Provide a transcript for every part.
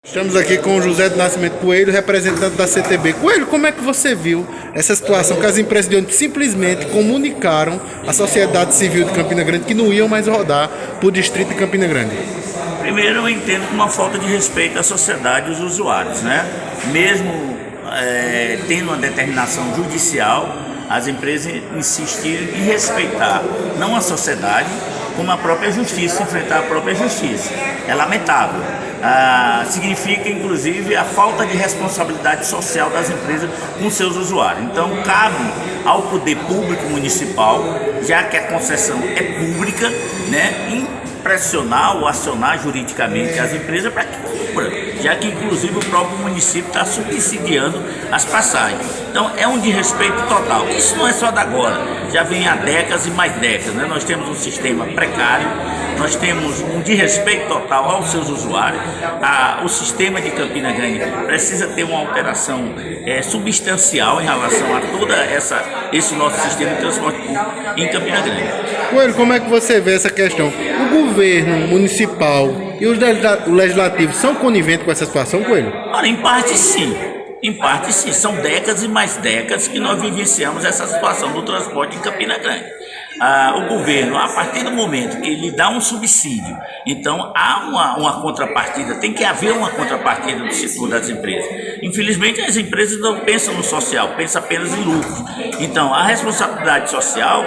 Estamos aqui com o José do Nascimento Coelho, representante da CTB. Coelho, como é que você viu essa situação que as empresas de ônibus simplesmente comunicaram à sociedade civil de Campina Grande que não iam mais rodar para o distrito de Campina Grande? Primeiro, eu entendo como uma falta de respeito à sociedade e aos usuários, né? Mesmo tendo uma determinação judicial, as empresas insistirem em respeitar não a sociedade, como a própria justiça, enfrentar a própria justiça. É lamentável. Significa, inclusive, a falta de responsabilidade social das empresas com seus usuários. Então, cabe ao poder público municipal, já que a concessão é pública, né, pressionar ou acionar juridicamente as empresas para que cumpra, já que inclusive o próprio município está subsidiando as passagens. Então é um desrespeito total. Isso não é só da agora, já vem há décadas e mais décadas, né? Nós temos um sistema precário, nós temos um desrespeito total aos seus usuários. O sistema de Campina Grande precisa ter uma alteração substancial em relação a todo esse nosso sistema de transporte público em Campina Grande. Coelho, como é que você vê essa questão? O governo municipal e o legislativo são coniventes com essa situação, Coelho? Ora, em parte sim. Em parte sim, são décadas e mais décadas que nós vivenciamos essa situação do transporte em Campina Grande. O governo, a partir do momento que ele dá um subsídio, então há uma contrapartida, tem que haver uma contrapartida do setor das empresas. Infelizmente as empresas não pensam no social, pensam apenas em lucros. Então a responsabilidade social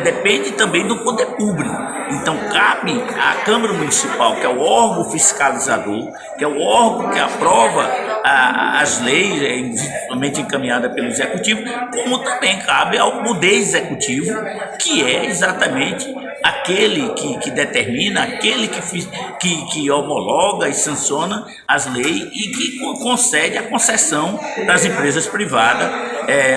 depende também do poder público. Então cabe à Câmara Municipal, que é o órgão fiscalizador, que é o órgão que aprova as leis, principalmente encaminhada pelo Executivo, como também cabe ao Poder Executivo, que é exatamente aquele que determina, aquele que homologa e sanciona as leis e que concede a concessão das empresas privadas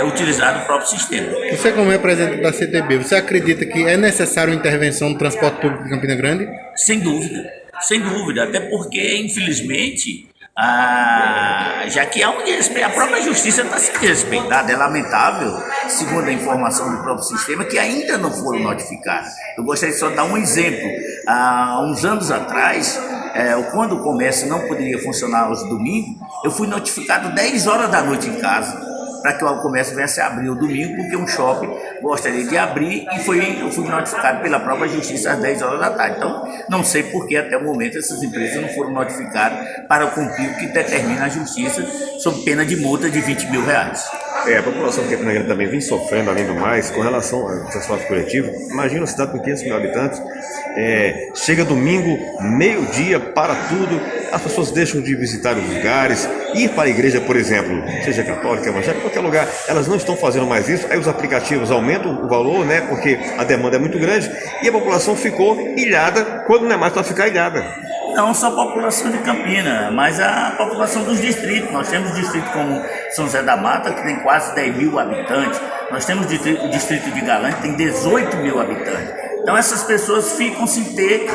utilizando o próprio sistema. Você, como representante da CTB, você acredita que é necessário uma intervenção no transporte público de Campina Grande? Sem dúvida, até porque, infelizmente, já que há a própria justiça está sendo respeitada. É lamentável, segundo a informação do próprio sistema, que ainda não foram notificados. Eu gostaria só de dar um exemplo. Há uns anos atrás, quando o comércio não poderia funcionar aos domingos, eu fui notificado 10 horas da noite em casa, para que o comércio viesse a abrir o domingo, porque um shopping gostaria de abrir e eu fui notificado pela própria justiça às 10 horas da tarde. Então, não sei por que até o momento essas empresas não foram notificadas para cumprir o que determina a justiça, sob pena de multa de R$20 mil. A população de Campina Grande também vem sofrendo, além do mais, com relação ao transporte coletivo. Imagina uma cidade com 500 mil habitantes, chega domingo, meio-dia, para tudo, as pessoas deixam de visitar os lugares, ir para a igreja, por exemplo, seja católica, evangélica, qualquer lugar, elas não estão fazendo mais isso. Aí os aplicativos aumentam o valor, né, porque a demanda é muito grande, e a população ficou ilhada, quando não é mais para ficar ilhada. Não só a população de Campina, mas a população dos distritos. Nós temos distrito como São José da Mata, que tem quase 10 mil habitantes. Nós temos o distrito de Galante, que tem 18 mil habitantes. Então essas pessoas ficam sem ter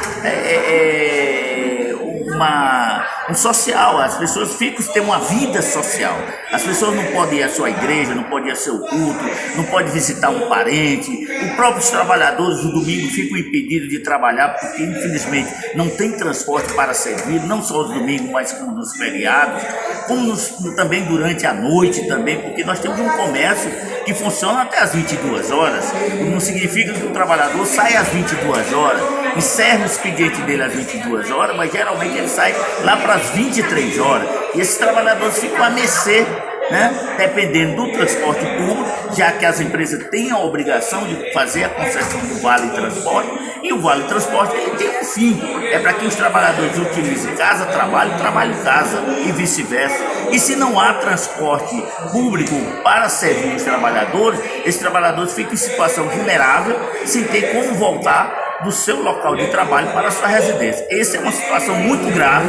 um social, as pessoas ficam sem ter uma vida social. As pessoas não podem ir à sua igreja, não podem ir ao seu culto, não podem visitar um parente. Os próprios trabalhadores no domingo ficam impedidos de trabalhar porque infelizmente não tem transporte para servir, não só os domingos, mas como nos feriados, como também durante a noite também, porque nós temos um comércio que funciona até às 22 horas. Não significa que o trabalhador sai às 22 horas, encerra o expediente dele às 22 horas, mas geralmente ele sai lá para as 23 horas. E esses trabalhadores ficam a mercê, né, dependendo do transporte público, já que as empresas têm a obrigação de fazer a concessão do Vale Transporte, e o Vale Transporte ele tem um fim, é para que os trabalhadores utilizem casa, trabalho casa e vice-versa. E se não há transporte público para servir os trabalhadores, esses trabalhadores ficam em situação vulnerável, sem ter como voltar do seu local de trabalho para a sua residência. Essa é uma situação muito grave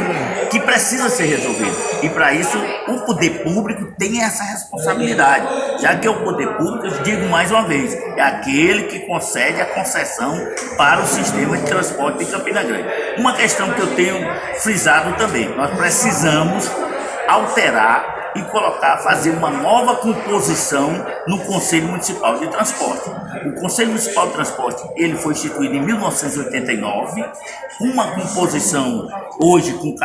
que precisa ser resolvida. E para isso o poder público tem essa responsabilidade, já que é o poder público, eu digo mais uma vez, é aquele que concede a concessão para o sistema de transporte de Campina Grande. Uma questão que eu tenho frisado também, nós precisamos alterar e fazer uma nova composição no Conselho Municipal de Transporte. O Conselho Municipal de Transporte ele foi instituído em 1989, com uma composição hoje com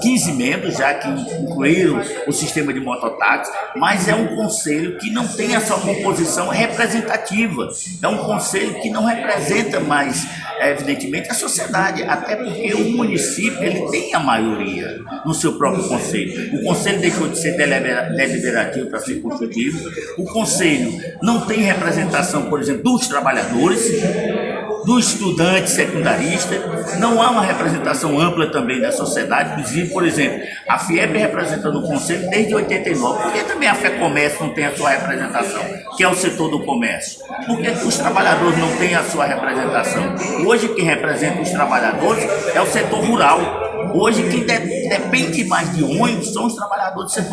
15 membros, já que incluíram o sistema de mototáxi, mas é um conselho que não tem a sua composição representativa. É um conselho que não representa mais, evidentemente, a sociedade, até porque o município ele tem a maioria no seu próprio conselho. O conselho deixou de ser deliberativo para ser consultivo. O conselho não tem representação, por exemplo, dos trabalhadores, do estudante secundarista, não há uma representação ampla também da sociedade. Inclusive, por exemplo, a FIEP representa no Conselho desde 89. Por que também a FEComércio não tem a sua representação, que é o setor do comércio? Por que os trabalhadores não têm a sua representação? Hoje quem representa os trabalhadores é o setor rural. Hoje quem depende mais de ônibus são os trabalhadores do setor